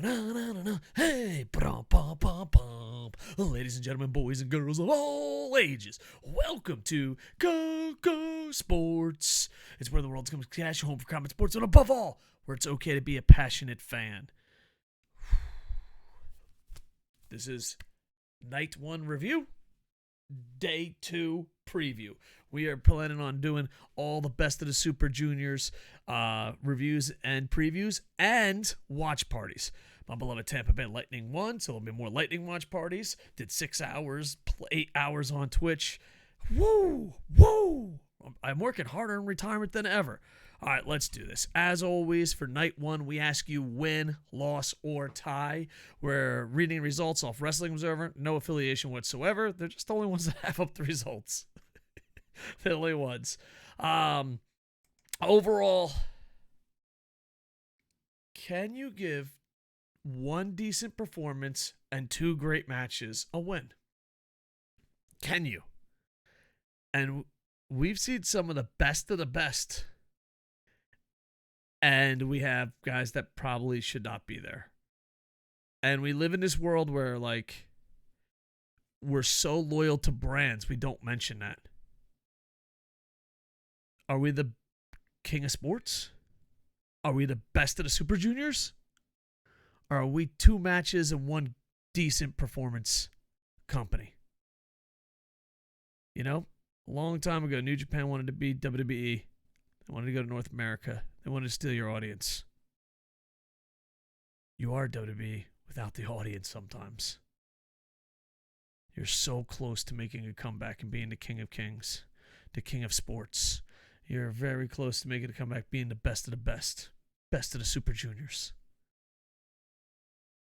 Hey, ba-dum-bum-bum-bum. Ladies and gentlemen, boys and girls of all ages, welcome to KocoSports. It's where the world's comes to cash, home for common sports, and above all, where it's okay to be a passionate fan. This is Night 1 review, Day 2 preview. We are planning on doing all the best of the Super Juniors reviews and previews and watch parties. My beloved Tampa Bay Lightning won, so there'll be more Lightning watch parties. Did 6 hours, 8 hours on Twitch. Woo! I'm working harder in retirement than ever. All right, let's do this. As always, for Night 1, we ask you win, loss, or tie. We're reading results off Wrestling Observer. No affiliation whatsoever. They're just the only ones that have up the results. The only ones. Overall, can you give one decent performance and 2 great matches a win? Can you? And we've seen some of the best. And we have guys that probably should not be there. And we live in this world where, like, we're so loyal to brands, we don't mention that. Are we the king of sports? Are we the best of the Super Juniors? Or are we 2 matches and 1 decent performance company? You know, a long time ago, New Japan wanted to be WWE. They wanted to go to North America. They wanted to steal your audience. You are WWE without the audience sometimes. You're so close to making a comeback and being the king of kings, the king of sports. You're very close to making a comeback, being the best of the best of the Super Juniors.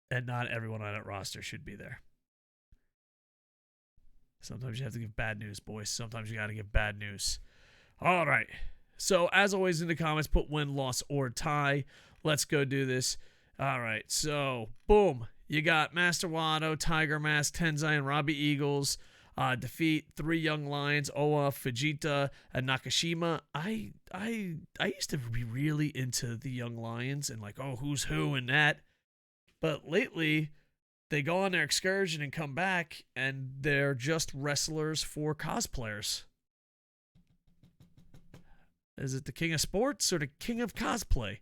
And not everyone on that roster should be there. Sometimes you have to give bad news, boys. Sometimes you got to give bad news. All right. So, as always in the comments, put win, loss, or tie. Let's go do this. All right. So, boom. You got Master Wato, Tiger Mask, Tenzai, and Robbie Eagles. Defeat 3 young lions, Owa, Fujita, and Nakashima. I used to be really into the young lions and like, oh, who's who and that. But lately, they go on their excursion and come back, and they're just wrestlers for cosplayers. Is it the king of sports or the king of cosplay?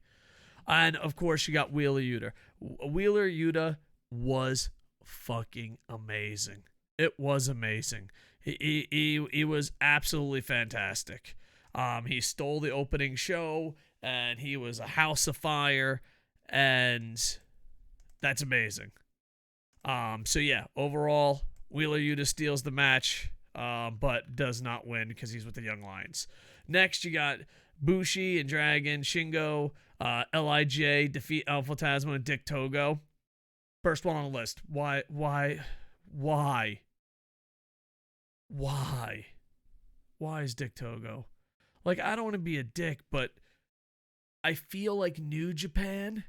And, of course, you got Wheeler Yuta. Wheeler Yuta was fucking amazing. It was amazing. He was absolutely fantastic. He stole the opening show, and he was a house of fire, and that's amazing. So, yeah, overall, Wheeler Yuta steals the match, but does not win because he's with the Young Lions. Next, you got Bushi and Dragon, Shingo, LIJ, defeat Alpha Tasman and Dick Togo. First one on the list. Why is Dick Togo? Like, I don't want to be a dick, but I feel like New Japan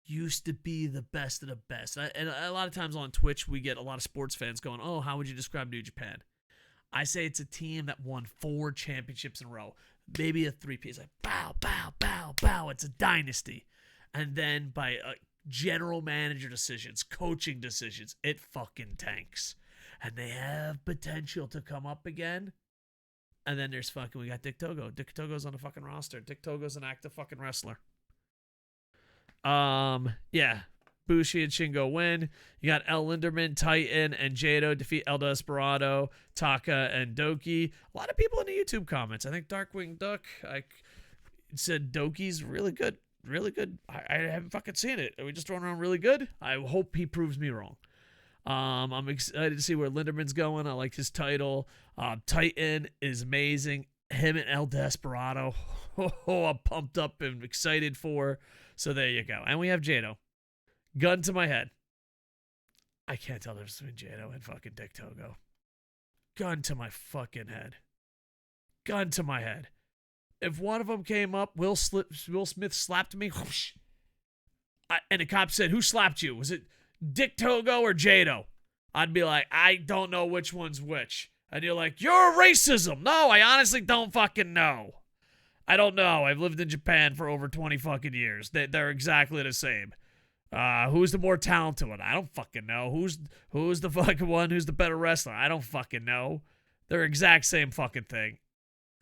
used to be the best of the best. And a lot of times on Twitch, we get a lot of sports fans going, oh, how would you describe New Japan? I say it's a team that won 4 championships in a row. Maybe a 3-piece. Like, bow. It's a dynasty. And then by general manager decisions, coaching decisions, it fucking tanks. And they have potential to come up again. And then there's we got Dick Togo. Dick Togo's on the fucking roster. Dick Togo's an active fucking wrestler. Yeah. Bushi and Shingo win. You got El Linderman, Titan, and Jado defeat El Desperado, Taka, and Doki. A lot of people in the YouTube comments. I think Darkwing Duck said Doki's really good. Really good. I haven't fucking seen it. Are we just throwing around really good? I hope he proves me wrong. I'm excited to see where Linderman's going. I like his title. Titan is amazing. Him and El Desperado. I'm pumped up and excited for. So there you go. And we have Jado. Gun to my head. I can't tell the difference between Jado and fucking Dick Togo. Gun to my fucking head. Gun to my head. If one of them came up, Will Smith slapped me, whoosh, and the cop said, who slapped you? Was it Dick Togo or Jado? I'd be like, I don't know which one's which. And you're like, you're racism. No, I honestly don't fucking know. I don't know. I've lived in Japan for over 20 fucking years. They're exactly the same. Who's the more talented one? I don't fucking know. Who's the fucking one who's the better wrestler? I don't fucking know. They're exact same fucking thing.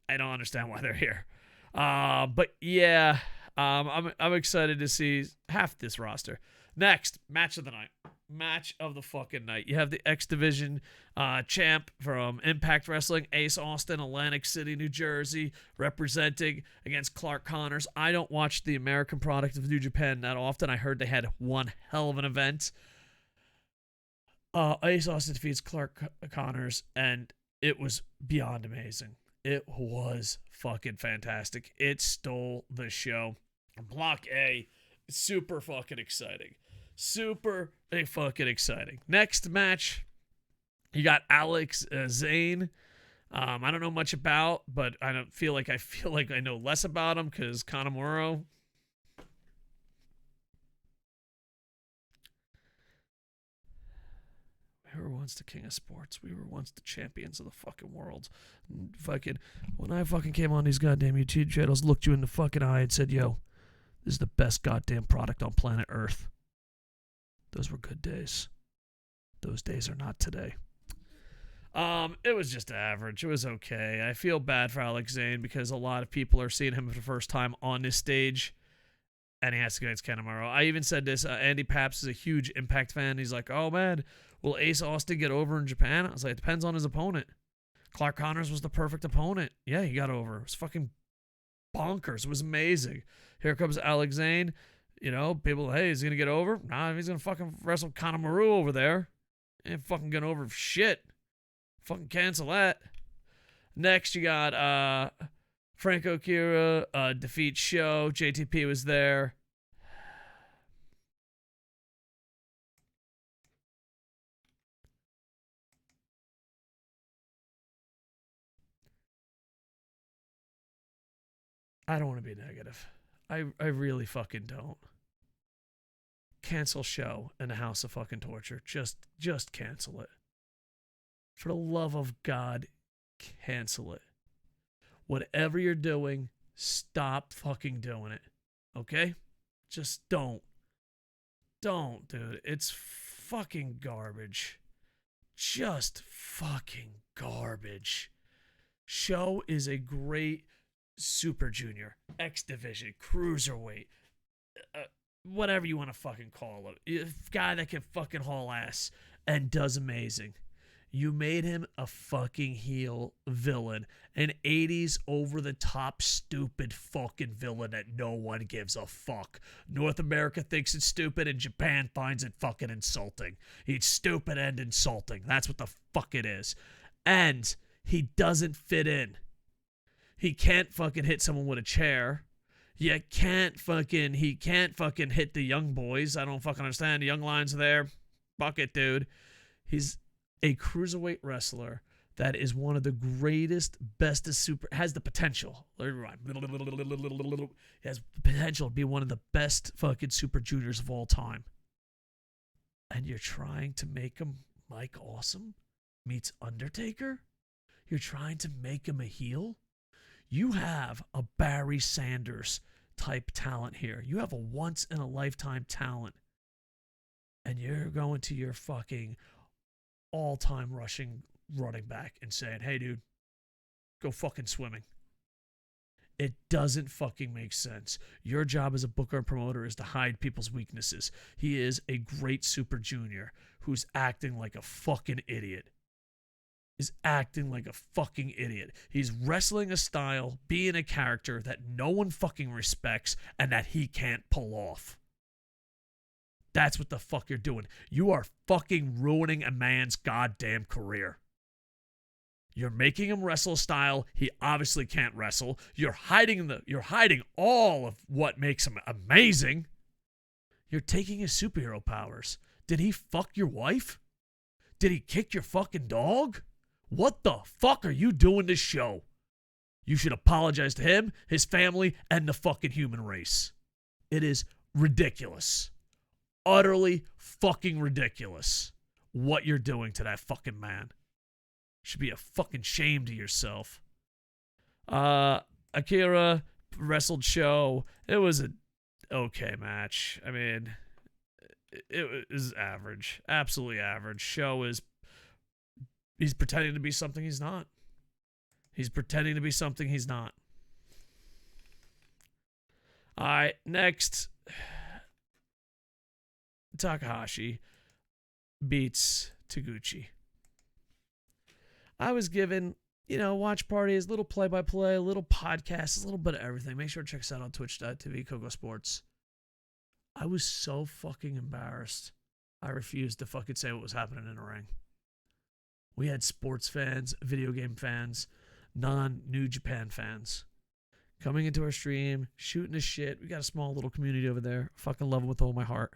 I don't understand why they're here. But yeah, I'm excited to see half this roster. Next, match of the night. Match of the fucking night. You have the X Division champ from Impact Wrestling, Ace Austin, Atlantic City, New Jersey, representing against Clark Connors. I don't watch the American product of New Japan that often. I heard they had one hell of an event. Ace Austin defeats Clark Connors, and it was beyond amazing. It was fucking fantastic. It stole the show. Block A, super fucking exciting. Super fucking exciting. Next match, you got Alex Zane. I don't know much about, but I feel like I know less about him because Kanemaru. We were once the king of sports. We were once the champions of the fucking world. When I fucking came on these goddamn YouTube channels, looked you in the fucking eye and said, "Yo, this is the best goddamn product on planet Earth." Those were good days. Those days are not today. It was just average. It was okay. I feel bad for Alex Zane because a lot of people are seeing him for the first time on this stage, and he has to go against Kanemaru. I even said this. Andy Paps is a huge Impact fan. He's like, "Oh man, will Ace Austin get over in Japan?" I was like, "It depends on his opponent." Clark Connors was the perfect opponent. Yeah, he got over. It was fucking bonkers. It was amazing. Here comes Alex Zane. You know, people, hey, is he going to get over? Nah, he's going to fucking wrestle Kanemaru over there. Ain't fucking getting over shit. Fucking cancel that. Next, you got Franco Kira defeat Show. JTP was there. I don't want to be negative. I really fucking don't. Cancel Show in the House of fucking Torture. Just cancel it. For the love of God, cancel it. Whatever you're doing, stop fucking doing it. Okay? Just don't. Don't, dude. It's fucking garbage. Just fucking garbage. Show is a great Super Junior, X Division, Cruiserweight, whatever you want to fucking call it. A guy that can fucking haul ass and does amazing. You made him a fucking heel villain. An 80s over-the-top stupid fucking villain that no one gives a fuck. North America thinks it's stupid and Japan finds it fucking insulting. He's stupid and insulting. That's what the fuck it is. And he doesn't fit in. He can't fucking hit someone with a chair. He can't fucking hit the young boys. I don't fucking understand. The young lions are there. Fuck it, dude. He's a cruiserweight wrestler that is one of the greatest, bestest has the potential. He has the potential to be one of the best fucking Super Juniors of all time. And you're trying to make him Mike Awesome meets Undertaker? You're trying to make him a heel? You have a Barry Sanders type talent here. You have a once-in-a-lifetime talent. And you're going to your fucking all-time running back and saying, "Hey, dude, go fucking swimming." It doesn't fucking make sense. Your job as a booker and promoter is to hide people's weaknesses. He is a great Super Junior who's acting like a fucking idiot. Is acting like a fucking idiot. He's wrestling a style, being a character that no one fucking respects and that he can't pull off. That's what the fuck you're doing. You are fucking ruining a man's goddamn career. You're making him wrestle a style he obviously can't wrestle. You're hiding all of what makes him amazing. You're taking his superhero powers. Did he fuck your wife? Did he kick your fucking dog? What the fuck are you doing this show? You should apologize to him, his family, and the fucking human race. It is ridiculous. Utterly fucking ridiculous what you're doing to that fucking man. You should be a fucking shame to yourself. Akira wrestled Show. It was an okay match. I mean, it is average, absolutely average. Show is he's pretending to be something he's not. He's pretending to be something he's not. All right, next, Takahashi beats Taguchi. I was given, watch parties, little play-by-play, a little podcast, a little bit of everything. Make sure to check us out on twitch.tv, KocoSports. I was so fucking embarrassed. I refused to fucking say what was happening in the ring. We had sports fans, video game fans, non-New Japan fans coming into our stream, shooting the shit. We got a small little community over there. Fucking love it with all my heart.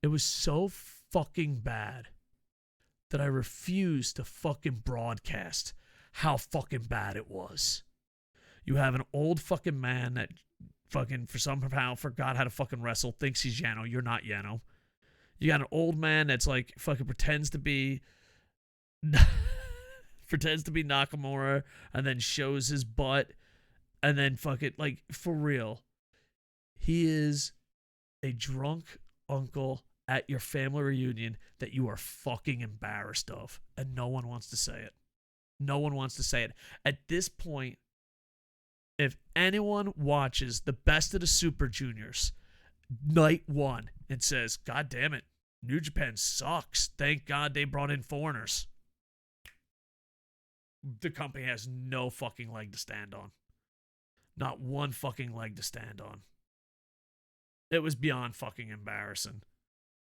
It was so fucking bad that I refused to fucking broadcast how fucking bad it was. You have an old fucking man that fucking for somehow forgot how to fucking wrestle, thinks he's Yano. You're not Yano. You got an old man that's like fucking pretends to be Nakamura and then shows his butt and then fucking, like, for real. He is a drunk uncle at your family reunion that you are fucking embarrassed of, and no one wants to say it. No one wants to say it. At this point, if anyone watches the Best of the Super Juniors night one and says, God damn it, New Japan sucks, thank God they brought in foreigners, the company has no fucking leg to stand on. Not one fucking leg to stand on. It was beyond fucking embarrassing.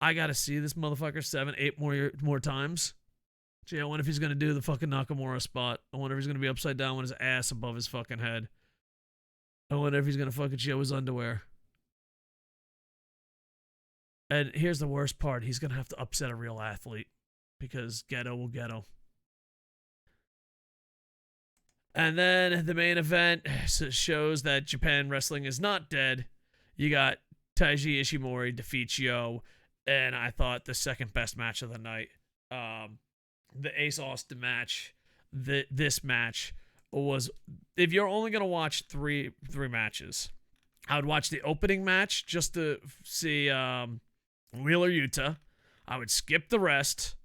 I gotta see this motherfucker 7, 8 more times. Gee, I wonder if he's gonna do the fucking Nakamura spot. I wonder if he's gonna be upside down with his ass above his fucking head. I wonder if he's gonna fucking show his underwear. And here's the worst part. He's gonna have to upset a real athlete because Ghetto will ghetto. And then the main event shows that Japan wrestling is not dead. You got Taiji Ishimori defeats Yo, and I thought the second best match of the night. The Ace Austin match, this match was, if you're only gonna watch three matches, I would watch the opening match just to see Wheeler Yuta. I would skip the rest.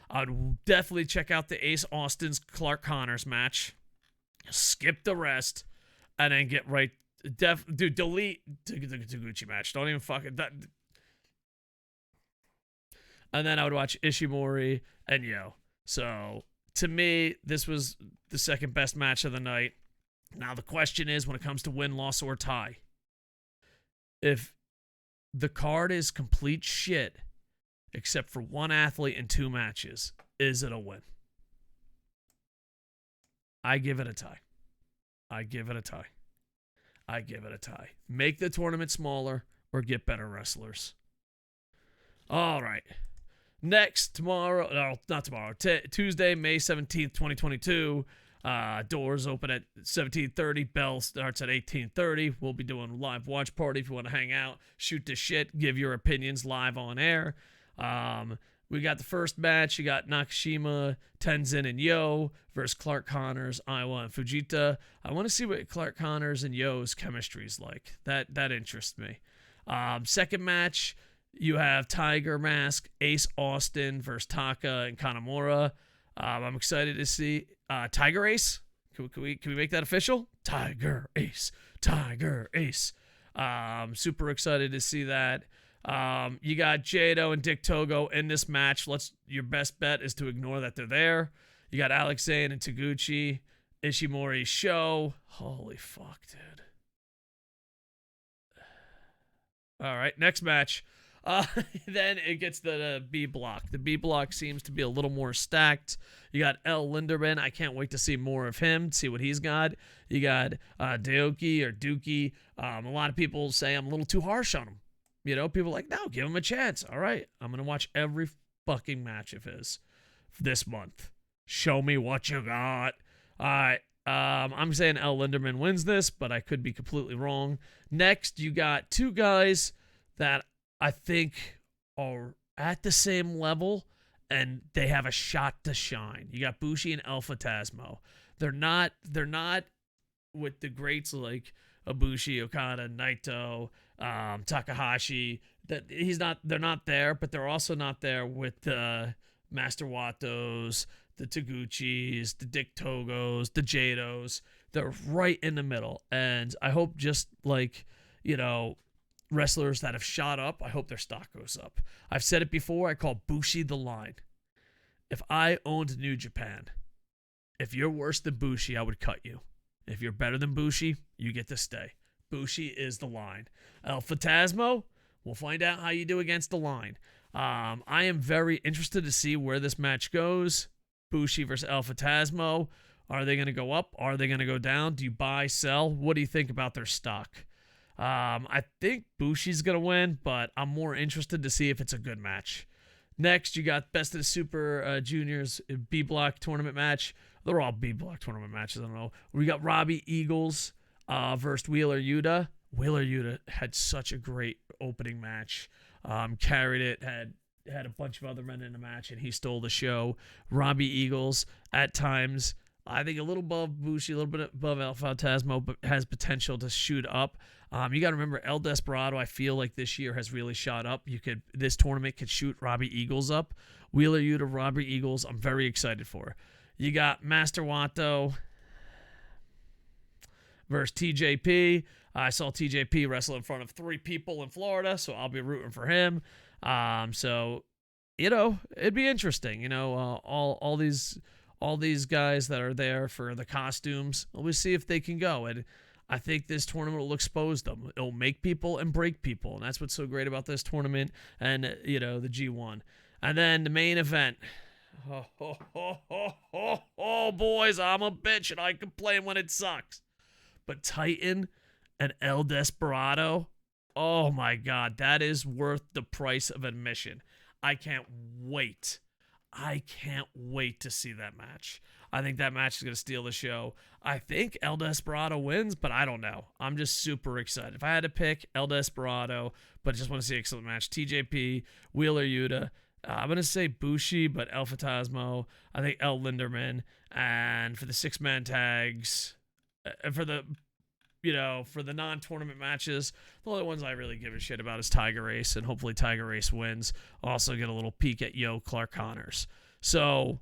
I would definitely check out the Ace Austin's Clark Connors match. Skip the rest, and then get right. Delete the Taguchi match. Don't even fucking that. And then I would watch Ishimori and Yo. So to me, this was the second best match of the night. Now the question is, when it comes to win, loss, or tie, if the card is complete shit, except for one athlete in 2 matches, is it a win? I give it a tie. I give it a tie. I give it a tie. Make the tournament smaller or get better wrestlers. All right. Next, tomorrow, no, not tomorrow, Tuesday, May 17th, 2022. Doors open at 17:30. Bell starts at 18:30. We'll be doing a live watch party if you want to hang out, shoot the shit, give your opinions live on air. We got the first match. You got Nakashima, Tenzin, and Yo versus Clark Connors, Iowa, and Fujita. I want to see what Clark Connors and Yo's chemistry is like. That interests me. Second match, you have Tiger Mask, Ace Austin versus Taka and Kanemaru. I'm excited to see Tiger Ace. Can we make that official? Tiger Ace. Tiger Ace. Super excited to see that. You got Jado and Dick Togo in this match. Your best bet is to ignore that they're there. You got Alex Zane and Taguchi, Ishimori Show. Holy fuck, dude. All right, next match. Then it gets the B block. The B block seems to be a little more stacked. You got El Linderman. I can't wait to see more of him, see what he's got. You got Daoki or Dookie. A lot of people say I'm a little too harsh on him. People are like, no, give him a chance. All right, I'm going to watch every fucking match of his this month. Show me what you got. All right, I'm saying El Linderman wins this, but I could be completely wrong. Next, you got 2 guys that I think are at the same level, and they have a shot to shine. You got Bushi and El Phantasmo. They're not with the greats like Ibushi, Okada, Naito, Takahashi, that he's not. They're not there, but they're also not there with the Master Watos, the Taguchis, the Dick Togos, the Jados. They're right in the middle, and I hope just like wrestlers that have shot up, I hope their stock goes up. I've said it before. I call Bushi the line. If I owned New Japan, if you're worse than Bushi, I would cut you. If you're better than Bushi, you get to stay. Bushi is the line. El Phantasmo, we'll find out how you do against the line. I am very interested to see where this match goes. Bushi versus El Phantasmo. Are they going to go up? Are they going to go down? Do you buy, sell? What do you think about their stock? I think Bushi's going to win, but I'm more interested to see if it's a good match. Next, you got Best of the Super Juniors B Block tournament match. They're all B Block tournament matches. I don't know. We got Robbie Eagles versus Wheeler Yuta. Wheeler Yuta had such a great opening match. Carried it, had a bunch of other men in the match, and he stole the show. Robbie Eagles, at times, I think a little above Bushi, a little bit above El Phantasmo, but has potential to shoot up. You got to remember, El Desperado, I feel like this year has really shot up. This tournament could shoot Robbie Eagles up. Wheeler Yuta, Robbie Eagles, I'm very excited for. You got Master Wato versus TJP. I saw TJP wrestle in front of 3 people in Florida, so I'll be rooting for him. So, it'd be interesting. All these guys that are there for the costumes. We'll see if they can go. And I think this tournament will expose them. It'll make people and break people. And that's what's so great about this tournament and, the G1. And then the main event. Boys, I'm a bitch and I complain when it sucks. But Titan and El Desperado, oh my God, that is worth the price of admission. I can't wait to see that match. I think that match is going to steal the show. I think El Desperado wins, but I don't know. I'm just super excited. If I had to pick, El Desperado, but I just want to see an excellent match. TJP, Wheeler Yuta. I'm going to say Bushi, but El Phantasmo. I think El Linderman. And for the 6-man tags, for the non-tournament matches, the only ones I really give a shit about is Tiger Ace, and hopefully Tiger Ace wins. Also get a little peek at Clark Connors. So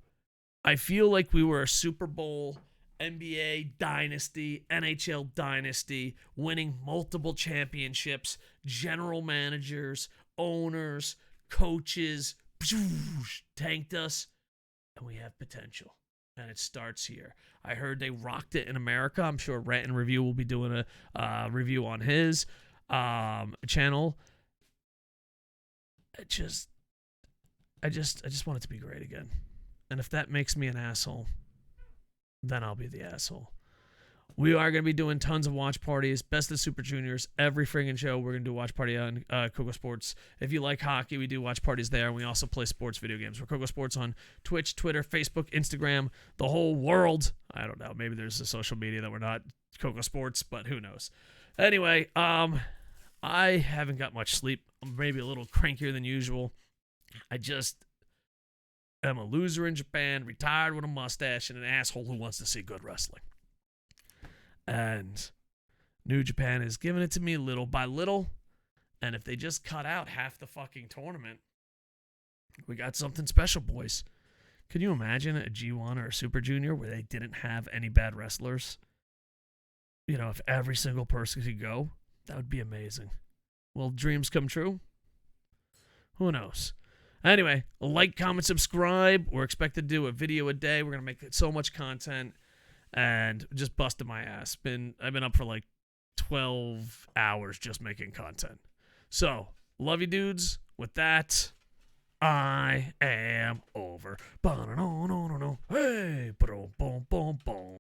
I feel like we were a Super Bowl, NBA dynasty, NHL dynasty, winning multiple championships, general managers, owners, coaches, tanked us, and we have potential. And it starts here. I heard they rocked it in America. I'm sure Rant and Review will be doing a review on his channel. I just want it to be great again. And if that makes me an asshole, then I'll be the asshole. We are going to be doing tons of watch parties. Best of Super Juniors. Every friggin' show, we're going to do a watch party on Koco Sports. If you like hockey, we do watch parties there. And we also play sports video games. We're Koco Sports on Twitch, Twitter, Facebook, Instagram, the whole world. I don't know. Maybe there's a social media that we're not Koco Sports, but who knows. Anyway, I haven't got much sleep. I'm maybe a little crankier than usual. I just am a loser in Japan, retired with a mustache, and an asshole who wants to see good wrestling. And New Japan is giving it to me little by little. And if they just cut out half the fucking tournament, we got something special, boys. Can you imagine a G1 or a Super Junior where they didn't have any bad wrestlers? If every single person could go, that would be amazing. Will dreams come true? Who knows? Anyway, like, comment, subscribe. We're expected to do a video a day. We're going to make so much content. And just busted my ass. I've been up for like 12 hours just making content. So, love you dudes. With that, I am over. Hey, boom, boom, boom, boom.